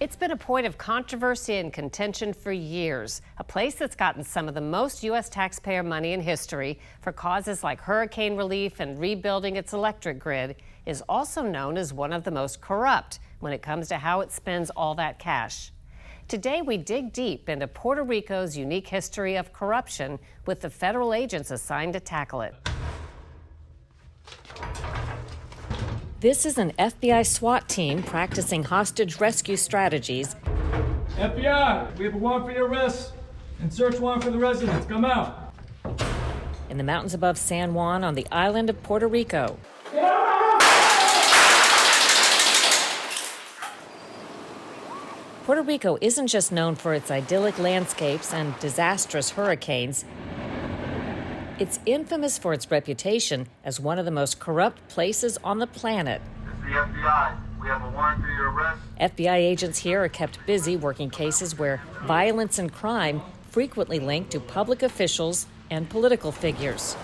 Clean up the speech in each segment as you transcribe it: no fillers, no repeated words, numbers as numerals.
It's been a point of controversy and contention for years. A place that's gotten some of the most U.S. taxpayer money in history for causes like hurricane relief and rebuilding its electric grid is also known as one of the most corrupt when it comes to how it spends all that cash. Today, we dig deep into Puerto Rico's unique history of corruption with the federal agents assigned to tackle it. This is an FBI SWAT team practicing hostage rescue strategies. FBI, we have a warrant for your arrest and search warrant for the residents. Come out. In the mountains above San Juan on the island of Puerto Rico. Puerto Rico isn't just known for its idyllic landscapes and disastrous hurricanes. It's infamous for its reputation as one of the most corrupt places on the planet. It's the FBI. We have a warrant for your arrest. FBI agents here are kept busy working cases where violence and crime frequently linked to public officials and political figures.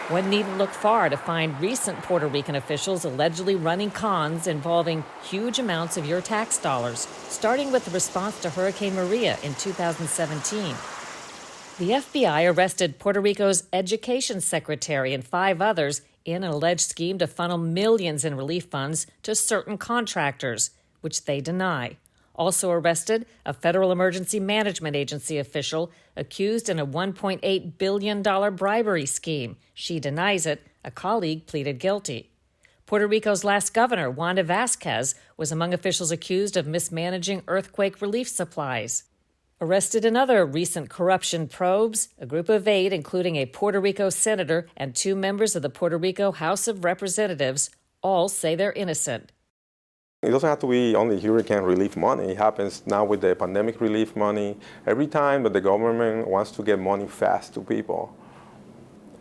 One needn't look far to find recent Puerto Rican officials allegedly running cons involving huge amounts of your tax dollars, starting with the response to Hurricane Maria in 2017. The FBI arrested Puerto Rico's education secretary and 5 others in an alleged scheme to funnel millions in relief funds to certain contractors, which they deny. Also arrested, a Federal Emergency Management Agency official accused in a $1.8 billion bribery scheme. She denies it. A colleague pleaded guilty. Puerto Rico's last governor, Wanda Vazquez, was among officials accused of mismanaging earthquake relief supplies. Arrested in other recent corruption probes, a group of 8, including a Puerto Rico senator and 2 members of the Puerto Rico House of Representatives, all say they're innocent. It doesn't have to be only hurricane relief money. It happens now with the pandemic relief money. Every time that the government wants to get money fast to people,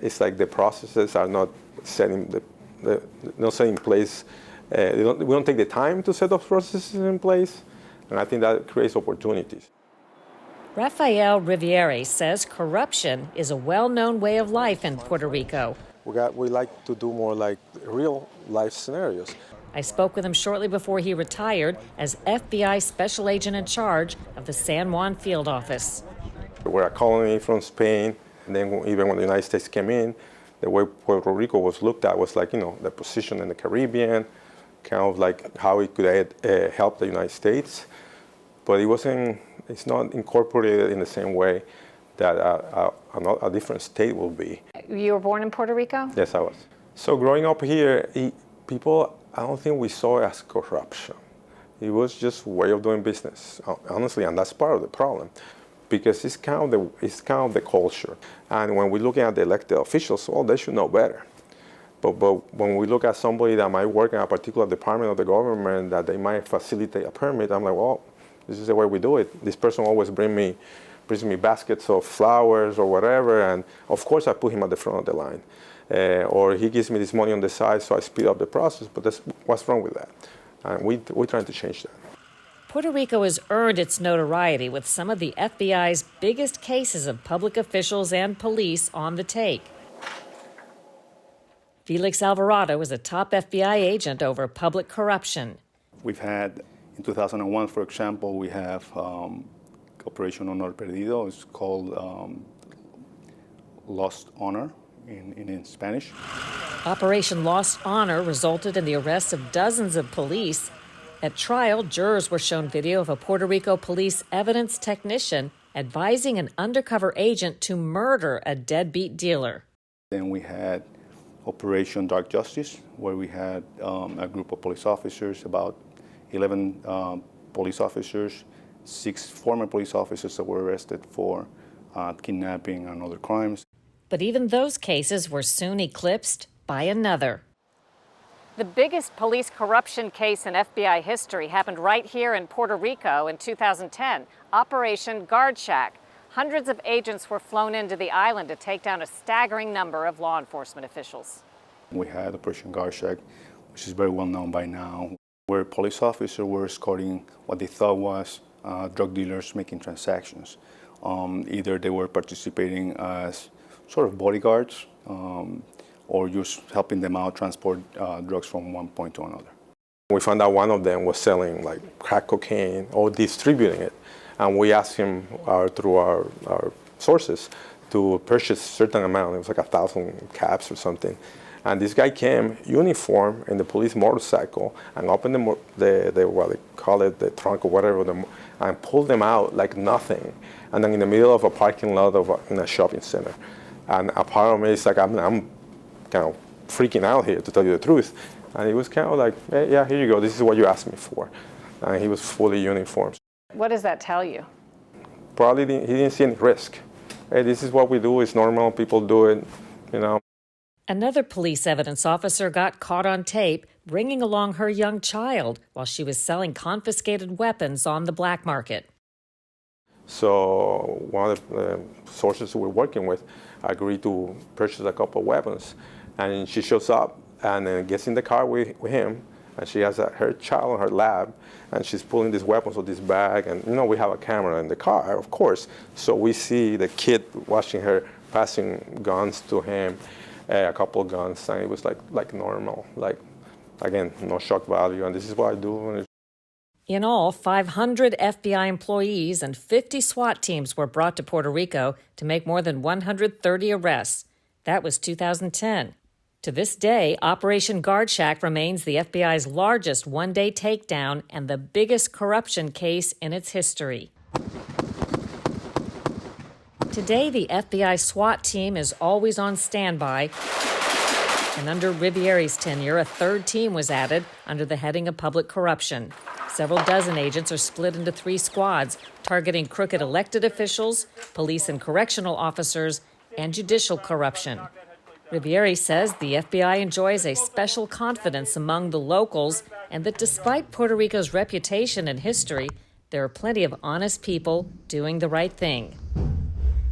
it's like the processes are not set in place. We don't take the time to set those processes in place, and I think that creates opportunities. Rafael Riviere says corruption is a well-known way of life in Puerto Rico. We like to do more like real life scenarios. I spoke with him shortly before he retired as FBI special agent in charge of the San Juan field office. We're a colony from Spain, and then even when the United States came in, the way Puerto Rico was looked at was like, the position in the Caribbean, kind of like how it could help the United States. But it's not incorporated in the same way that a different state will be. You were born in Puerto Rico? Yes, I was. So growing up here, people, I don't think we saw it as corruption. It was just a way of doing business, honestly, and that's part of the problem, because it's kind of the culture. And when we're looking at the elected officials, they should know better. But when we look at somebody that might work in a particular department of the government, that they might facilitate a permit, I'm like, well, this is the way we do it. This person always brings me baskets of flowers or whatever, and of course I put him at the front of the line. Or he gives me this money on the side, so I speed up the process, but what's wrong with that? And we're trying to change that. Puerto Rico has earned its notoriety with some of the FBI's biggest cases of public officials and police on the take. Felix Alvarado is a top FBI agent over public corruption. We've had, in 2001, for example, we have Operation Honor Perdido. It's called Lost Honor in Spanish. Operation Lost Honor resulted in the arrest of dozens of police. At trial, jurors were shown video of a Puerto Rico police evidence technician advising an undercover agent to murder a deadbeat dealer. Then we had Operation Dark Justice, where we had a group of police officers, about 11 police officers, 6 former police officers that were arrested for kidnapping and other crimes. But even those cases were soon eclipsed by another. The biggest police corruption case in FBI history happened right here in Puerto Rico in 2010, Operation Guard Shack. Hundreds of agents were flown into the island to take down a staggering number of law enforcement officials. We had Operation Guard Shack, which is very well known by now, where police officers were escorting what they thought was drug dealers making transactions. Either they were participating as sort of bodyguards or just helping them out transport drugs from one point to another. We found out one of them was selling like crack cocaine or distributing it. And we asked him through our sources to purchase a certain amount. It was like 1,000 caps or something. And this guy came, uniform, in the police motorcycle, and opened the what they call it, the trunk or whatever, and pulled them out like nothing. And then in the middle of a parking lot in a shopping center. And a part of me is like, I'm kind of freaking out here, to tell you the truth. And he was kind of like, hey, yeah, here you go. This is what you asked me for. And he was fully uniformed. What does that tell you? Probably he didn't see any risk. Hey, this is what we do. It's normal. People do it, you know. Another police evidence officer got caught on tape bringing along her young child while she was selling confiscated weapons on the black market. So one of the sources we're working with agreed to purchase a couple of weapons. And she shows up and then gets in the car with him. And she has her child in her lap, and she's pulling these weapons with this bag. And you know, we have a camera in the car, of course. So we see the kid watching her passing guns to him, a couple of guns, and it was like normal, like, again, no shock value. And this is what I do. In all, 500 FBI employees and 50 SWAT teams were brought to Puerto Rico to make more than 130 arrests. That was 2010. To this day, Operation Guard Shack remains the FBI's largest one-day takedown and the biggest corruption case in its history. Today, the FBI SWAT team is always on standby, and under Rivieri's tenure, a third team was added under the heading of public corruption. Several dozen agents are split into 3 squads, targeting crooked elected officials, police and correctional officers, and judicial corruption. Rivieri says the FBI enjoys a special confidence among the locals and that despite Puerto Rico's reputation and history, there are plenty of honest people doing the right thing.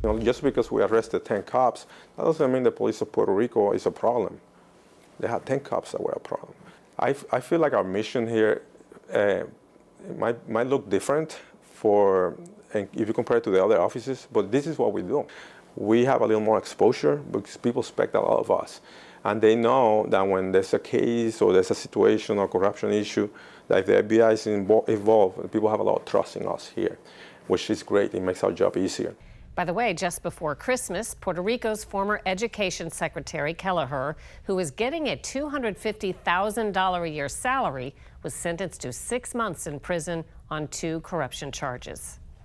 You know, just because we arrested 10 cops, that doesn't mean the police of Puerto Rico is a problem. They had 10 cops that were a problem. I feel like our mission here might look different if you compare it to the other offices, but this is what we do. We have a little more exposure because people expect a lot of us. And they know that when there's a case or there's a situation or corruption issue, that if the FBI is involved, people have a lot of trust in us here, which is great. It makes our job easier. By the way, just before Christmas, Puerto Rico's former Education Secretary, Kelleher, who was getting a $250,000 a year salary, was sentenced to 6 months in prison on 2 corruption charges.